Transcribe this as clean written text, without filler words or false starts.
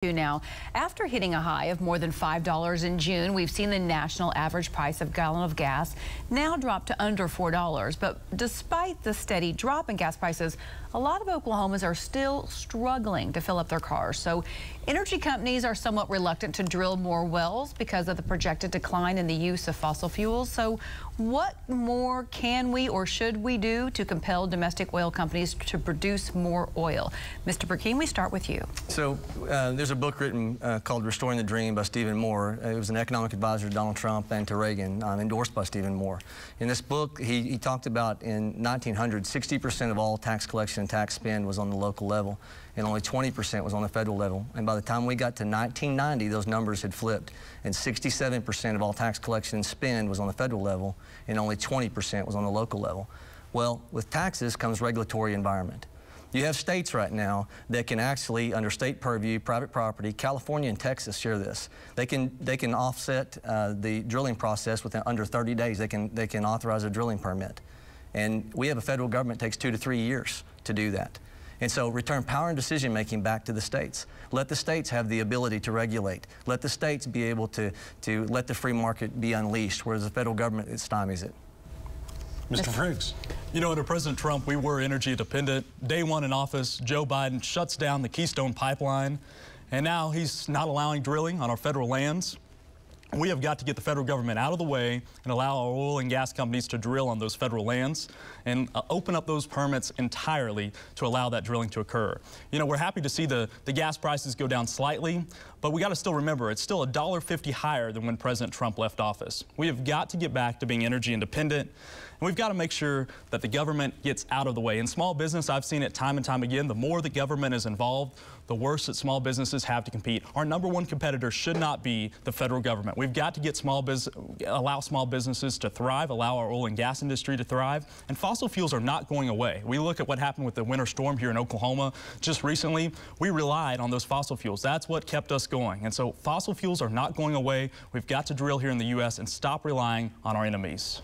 Now, after hitting a high of more than $5 in June, we've seen the national average price of a gallon of gas now drop to under $4. But despite the steady drop in gas prices, a lot of Oklahomans are still struggling to fill up their cars. So energy companies are somewhat reluctant to drill more wells because of the projected decline in the use of fossil fuels. So what more can we or should we do to compel domestic oil companies to produce more oil? Mr. Brecheen, we start with you. So there's a book written called Restoring the Dream by Stephen Moore. It was an economic advisor to Donald Trump and to Reagan, endorsed by Stephen Moore. In this book, he talked about in 1900, 60% of all tax collection and tax spend was on the local level, and only 20% was on the federal level. And by the time we got to 1990, those numbers had flipped, and 67% of all tax collection and spend was on the federal level, and only 20% was on the local level. Well, with taxes comes regulatory environment. You have states right now that can actually, under state purview, private property, California and Texas share this. They can offset the drilling process within under 30 days. They can authorize a drilling permit. And we have a federal government that takes 2 to 3 years to do that. And so return power and decision making back to the states. Let the states have the ability to regulate. Let the states be able to let the free market be unleashed, whereas the federal government stymies it. Mr. Frix. You know, under President Trump, we were energy dependent. Day one in office, Joe Biden shuts down the Keystone Pipeline, and now he's not allowing drilling on our federal lands. We have got to get the federal government out of the way and allow our oil and gas companies to drill on those federal lands and open up those permits entirely to allow that drilling to occur. You know, we're happy to see the gas prices go down slightly, but we got to still remember it's still $1.50 higher than when President Trump left office. We have got to get back to being energy independent, and we've got to make sure that the government gets out of the way. In small business, I've seen it time and time again, the more the government is involved, the worse that small businesses have to compete. Our #1 competitor should not be the federal government. We've got to get allow small businesses to thrive, allow our oil and gas industry to thrive, and fossil fuels are not going away. We look at what happened with the winter storm here in Oklahoma just recently. We relied on those fossil fuels. That's what kept us going. And so fossil fuels are not going away. We've got to drill here in the U.S. and stop relying on our enemies.